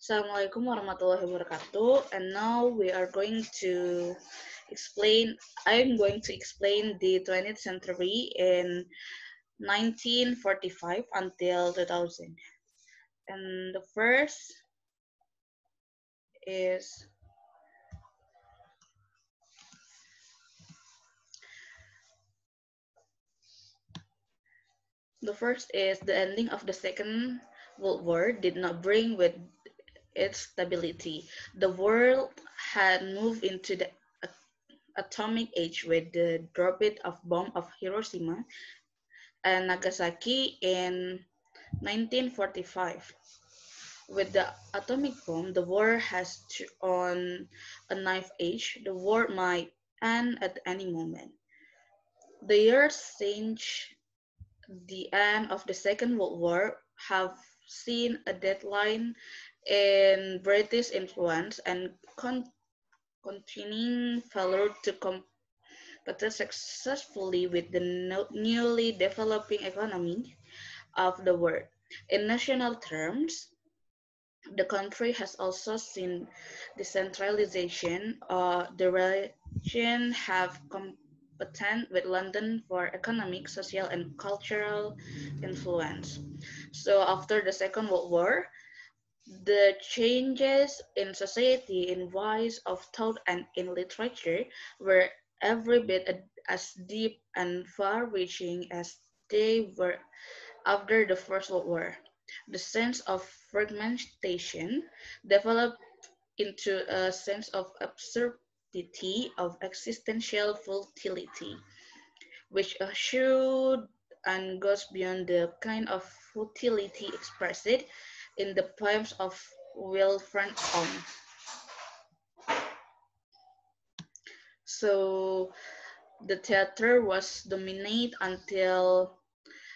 Assalamualaikum warahmatullahi wabarakatuh. And now we are going to I'm going to explain the 20th century in 1945 until 2000. And is the first is the ending of the Second World War did not bring with its stability. The world had moved into the atomic age with the dropping of bomb of Hiroshima and Nagasaki in 1945. With the atomic bomb, the war has on a knife edge. The war might end at any moment. The years since the end of the Second World War have seen a decline in British influence and continuing failure to compete successfully with the newly developing economy of the world. In national terms, the country has also seen decentralization. The region have competed with London for economic, social, and cultural influence. So after the Second World War, the changes in society, in ways of thought, and in literature were every bit as deep and far-reaching as they were after the First World War. The sense of fragmentation developed into a sense of absurdity, of existential futility, which assured and goes beyond the kind of futility expressed in the poems of Wilfred Owen. So the theater was dominated until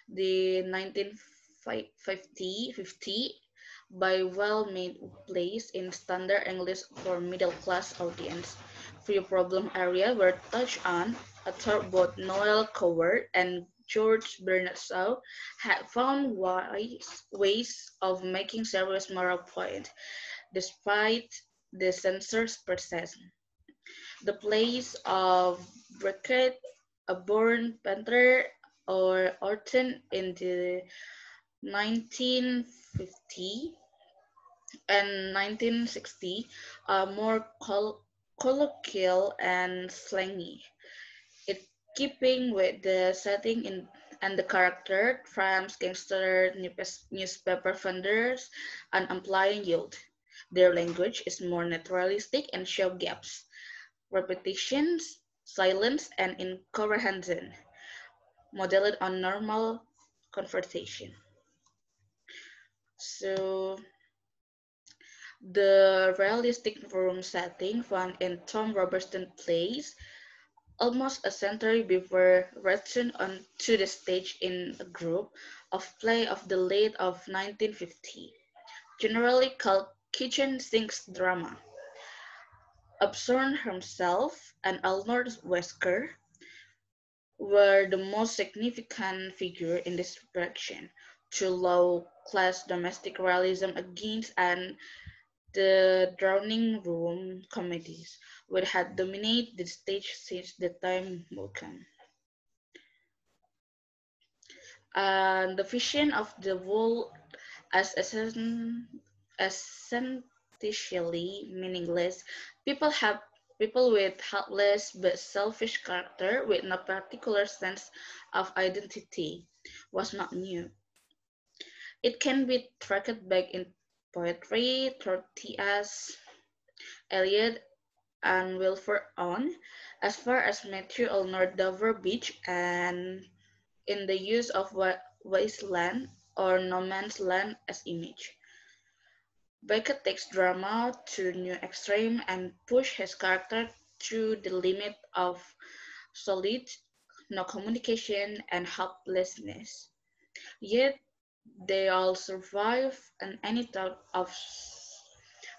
the 1950 by well-made plays in standard English for middle-class audience. Few problem areas were touched on. Author both Noel Coward and George Bernard Shaw had found ways of making serious moral points, despite the censor's persistence. The plays of Beckett, A Born Panther, or Orton in the 1950 and 1960 are more colloquial and slangy. It keeping with the setting and the character, tramps, gangster, newspaper vendors, and implying youth. Their language is more naturalistic and show gaps, repetitions, silence, and incomprehension, modeled on normal conversation. So the realistic room setting found in Tom Robertson plays almost a century before return onto the stage in a group of play of the late of 1950, generally called kitchen sinks drama. Upshur himself and Arnold Wesker were the most significant figure in this direction, to low-class domestic realism against and the drawing room comedies, which had dominated the stage since the time Vulcan. And the vision of the world as essentially meaningless, people have people with heartless but selfish character with no particular sense of identity was not new. It can be tracked back in poetry through T.S. Eliot and Wilfred Owen, as far as Matthew Arnold Dover Beach, and in the use of wasteland or no man's land as image. Beckett takes drama to new extreme and push his character to the limit of solitude, no communication, and helplessness. Yet they all survive, and any thought of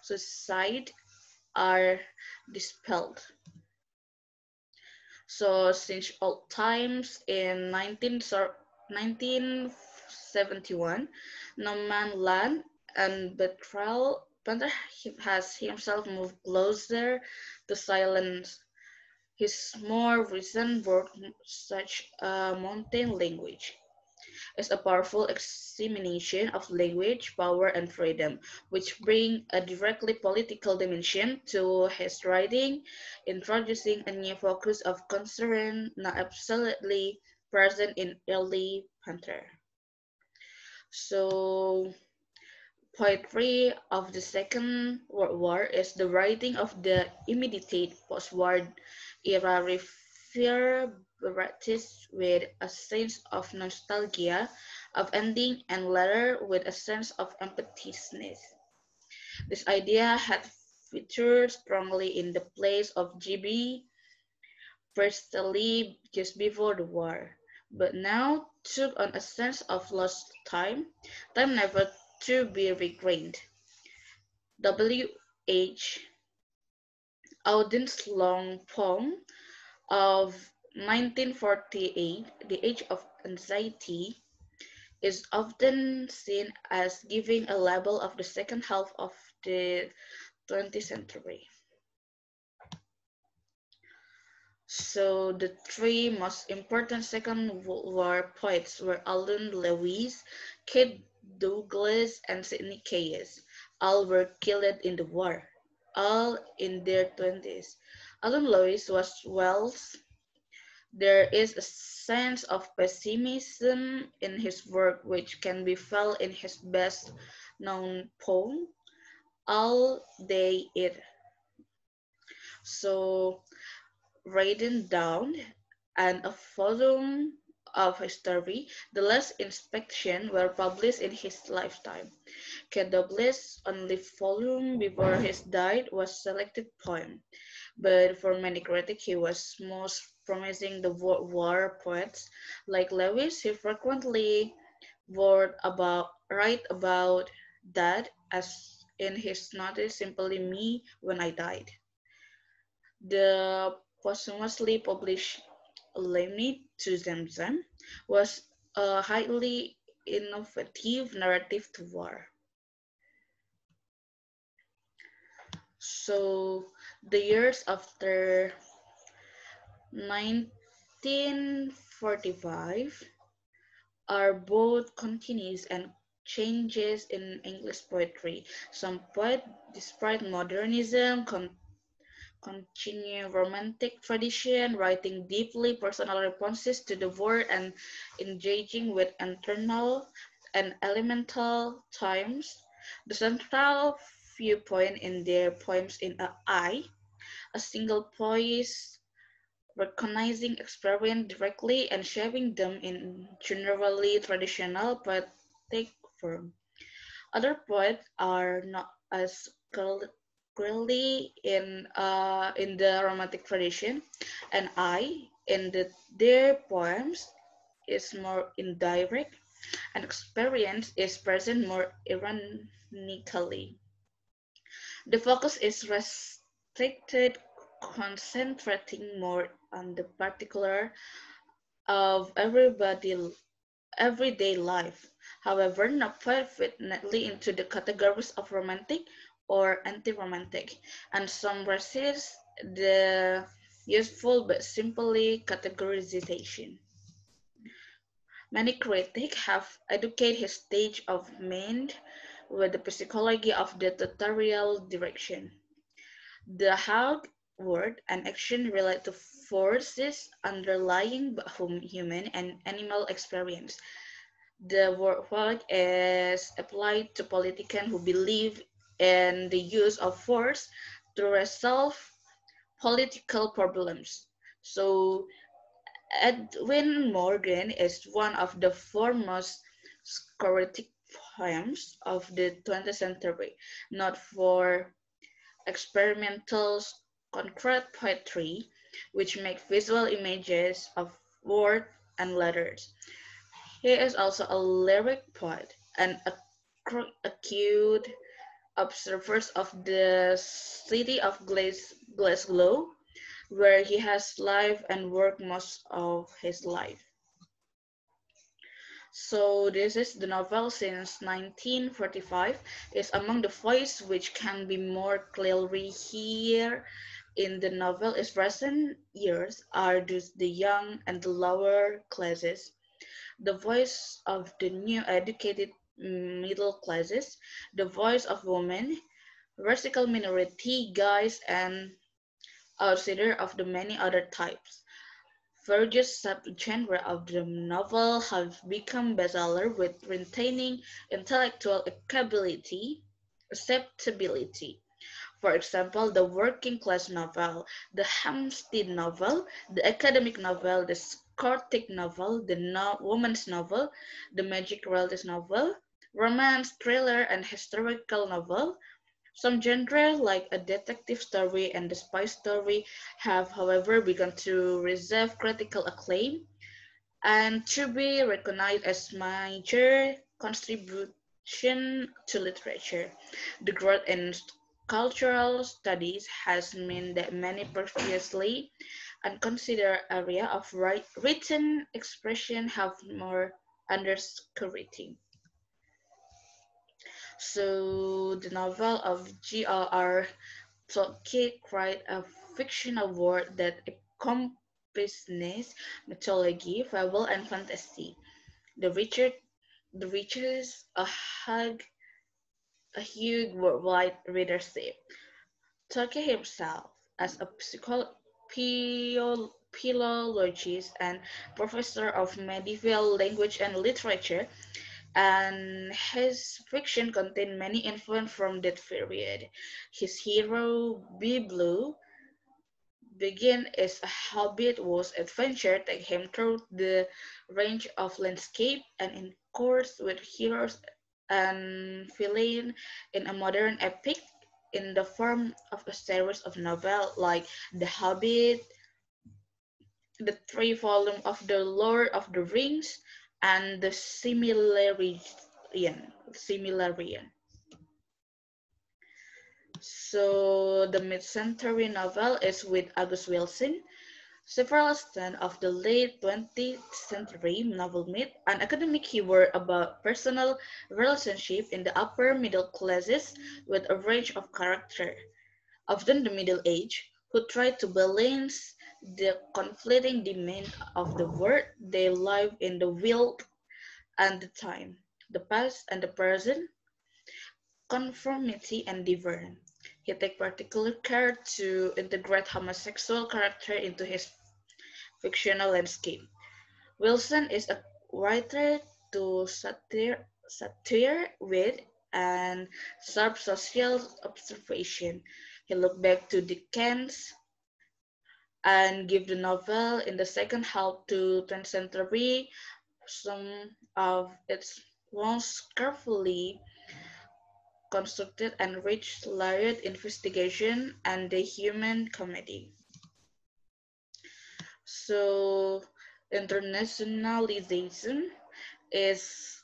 suicide are dispelled. So since old times in 1971, No Man Land and Panther has himself moved closer to silence. His more recent work, such as Mountain Language, is a powerful examination of language, power, and freedom, which bring a directly political dimension to his writing, introducing a new focus of concern not absolutely present in early Panther. So, poetry of the Second World War is the writing of the immediate post-war era reverberates with a sense of nostalgia of ending and later with a sense of emptiness. This idea had featured strongly in the plays of G.B. Priestley just before the war, but now took on a sense of lost time, time never to be regained. W. H. Auden's long poem of 1948, The Age of Anxiety, is often seen as giving a label of the second half of the 20th century. So the three most important Second World War poets were Alden Lewis, Kate Douglas, and Sidney Case. All were killed in the war, all in their 20s. Alden Lewis was Wells. There is a sense of pessimism in his work which can be felt in his best known poem, All They Eat. So written down and a volume of history, the last inspection were published in his lifetime. K. Douglas' only volume before his death was selected poem, but for many critics he was most promising the war poets. Like Lewis, he frequently write about that as in his notice Simply Me When I Died. The posthumously published Limit to Zamzam was a highly innovative narrative to war. So the years after 1945 are both continuous and changes in English poetry. Some poets, despite modernism, continue romantic tradition, writing deeply personal responses to the world and engaging with internal and elemental times. The central viewpoint in their poems in a single poise, recognizing experience directly and sharing them in generally traditional poetic form. Other poets are not as clearly in the romantic tradition, and their poems is more indirect, and experience is present more ironically. The focus is restricted, concentrating more on the particular of everyday life. However, not fit neatly into the categories of romantic or anti-romantic, and some resist the useful but simply categorization. Many critics have educated his stage of mind with the psychology of the tutorial direction. The how word and action relate to forces underlying human and animal experience. The word is applied to politicians who believe in the use of force to resolve political problems. So Edwin Morgan is one of the foremost scholastic poems of the 20th century, not for experimental concrete poetry, which make visual images of words and letters. He is also a lyric poet and acute observer of the city of Glasgow, where he has lived and worked most of his life. So this is the novel since 1945 is among the voice which can be more clearly here in the novel is recent years are just the young and the lower classes, the voice of the new educated middle classes, the voice of women, racial minority guys and outsider of the many other types. Various subgenres of the novel have become bestseller with retaining intellectual capability, acceptability. For example, the working class novel, the Hampstead novel, the academic novel, the Scottic novel, the woman's novel, the magic realism novel, romance, thriller, and historical novel. Some genres, like a detective story and the spy story, have, however, begun to receive critical acclaim and to be recognized as major contribution to literature. The growth in cultural studies has meant that many previously unconsidered areas of written expression have more under scrutiny. So the novel of G.R.R. Tolkien created a fictional world that encompasses mythology, fable, and fantasy. The Richard the reaches a huge worldwide readership. Tolkien himself, as a philologist and professor of medieval language and literature, and his fiction contained many influences from that period. His hero, Blue, began as a hobbit whose adventure take him through the range of landscape and in course with heroes and villains in a modern epic in the form of a series of novels like The Hobbit, the three volumes of The Lord of the Rings, and the Silmarillion. So the mid-century novel is with August Wilson. Several stands of the late 20th century novel myth, an academic humor about personal relationships in the upper middle classes with a range of characters, often the middle age, who try to balance the conflicting demands of the world they live in, the will and the time, the past and the present, conformity and difference. He takes particular care to integrate homosexual character into his fictional landscape. Wilson is a writer to satire wit and sharp social observation. He looked back to Dickens and give the novel in the second half to 20th century some of its most carefully constructed and rich layered investigation and the human comedy. So internationalization is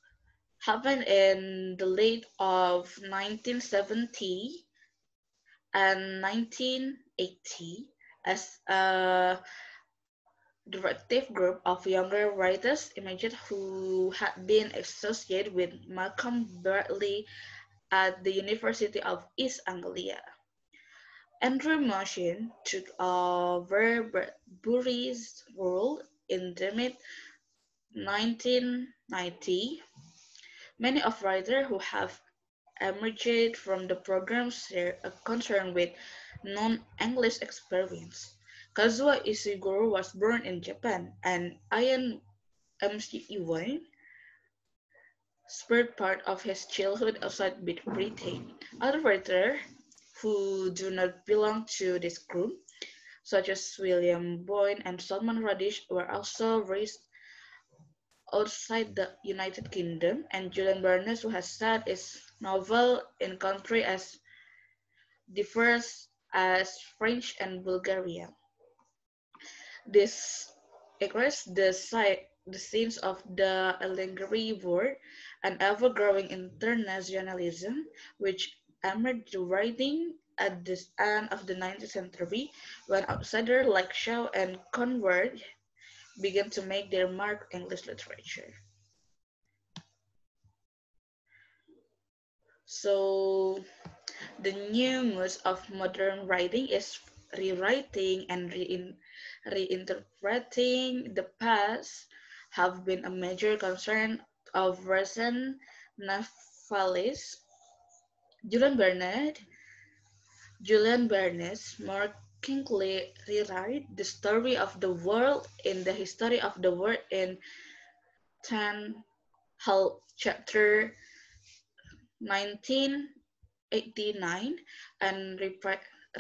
happened in the late of 1970 and 1980 as a directive group of younger writers emerged who had been associated with Malcolm Bradley at the University of East Anglia. Andrew Motion took over Bradbury's role in the mid-1990s. Many of writers who have emerged from the program share a concern with non-English experience. Kazuo Ishiguro was born in Japan, and Ian McEwan spent part of his childhood outside Britain. Other writers who do not belong to this group, such as William Boyne and Salman Rushdie, were also raised outside the United Kingdom, and Julian Barnes, who has set his novel in countries as diverse as French and Bulgaria. This aggress the scenes of the Alengri War and ever-growing internationalism, which emerged writing at the end of the 19th century when outsiders like Shaw and Conrad began to make their mark in English literature. So the new muse of modern writing is rewriting and reinterpreting the past have been a major concern of recent novelists. Julian Bernard Julian Barnes more keenly rewrite the story of the world in the history of the world in 10 chapter 1989 and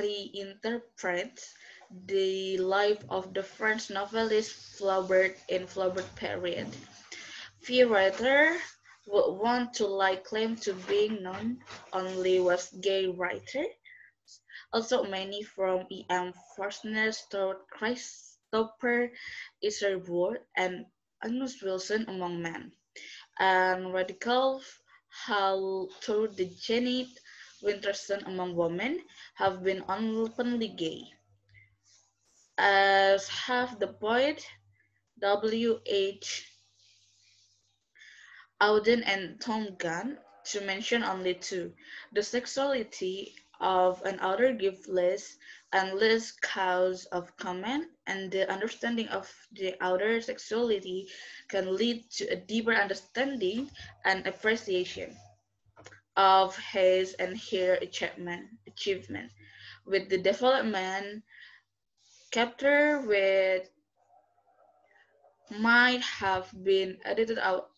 reinterprets the life of the French novelist Flaubert in Flaubert period. Few writers would want to lay claim to being known only as gay writers. Also, many from E.M. Forstner, Stuart Christopher Isherwood, and Agnes Wilson among men, and radical Hal the Janet Winterson among women have been openly gay, as have the poet W. H. Auden and Tom Gunn, to mention only two. The sexuality of an outer gives less and less cause of comment, and the understanding of the outer sexuality can lead to a deeper understanding and appreciation of his and her achievement. With the development chapter which might have been edited out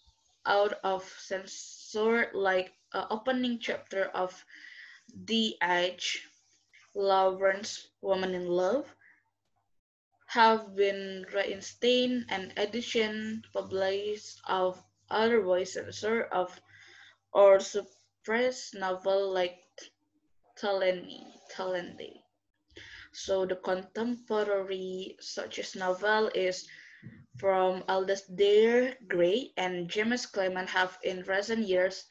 of censor like opening chapter of D.H. Lawrence Woman in Love have been reinstated and edition published of otherwise censored of or suppressed novel like Talende. So the contemporary such novel is from Alasdair Gray and James Clement have in recent years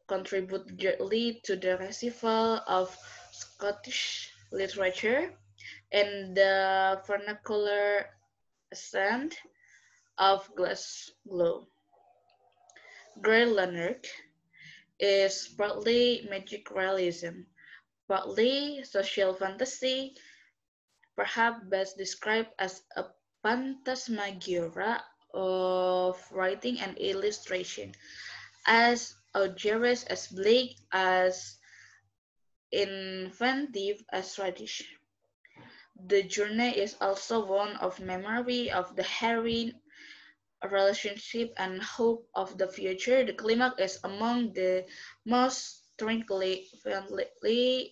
contributed greatly to the revival of Scottish literature and the vernacular accent of Glasgow. Grey Lanark is partly magic realism, partly social fantasy, perhaps best described as a phantasmagoria of writing and illustration, as audacious as bleak, as inventive as radish. The journey is also one of memory of the heroine, relationship, and hope of the future. The climax is among the most strikingly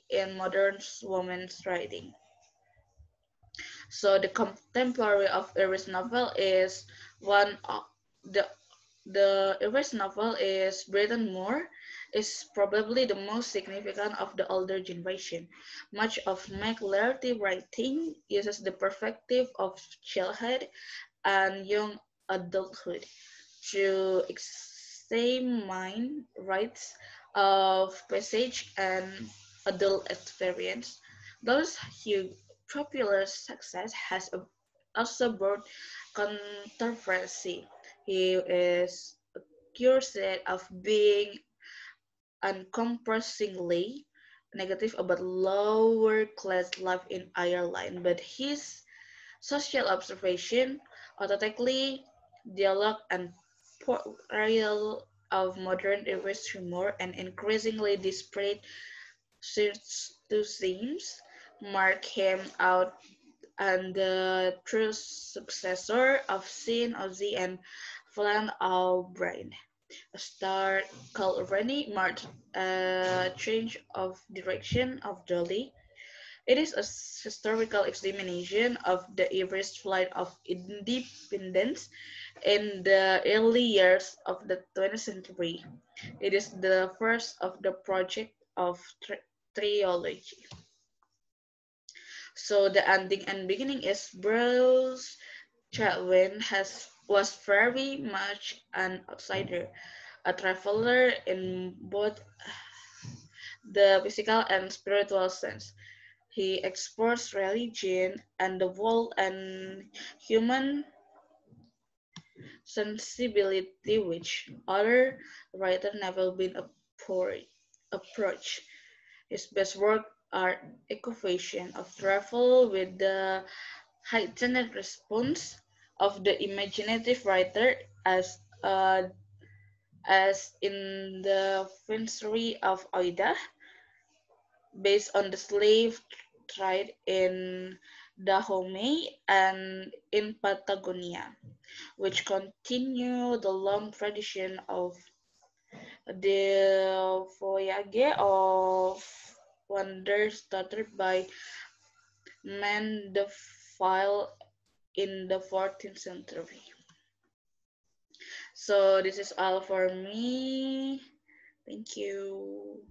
in modern women's writing. So the contemporary of Iris novel is one of the Iris novel is Bretton Moore is probably the most significant of the older generation. Much of McLarty writing uses the perspective of childhood and young adulthood to examine rites of passage and adult experience. Those huge popular success has also brought controversy. He is accused of being uncompromisingly negative about lower class life in Ireland, but his social observation, authentically dialogue and portrayal of modern Irish humor and increasingly disparate to themes mark him out and the true successor of Sean Ozzy and Flan O'Brien. A star called Rennie marked a change of direction of Dolly. It is a historical examination of the Irish flight of independence in the early years of the 20th century. It is the first of the project of trilogy. So the ending and beginning is Bruce Chatwin was very much an outsider, a traveler in both the physical and spiritual sense. He explores religion and the world and human sensibility which other writers never been afforded. approach. His best work are equation of travel with the heightened response of the imaginative writer uh, as in the Finery of Oida, based on the slave trade in Dahomey and in Patagonia, which continue the long tradition of the voyage of wonders started by Mandeville in the 14th century. So this is all for me. Thank you.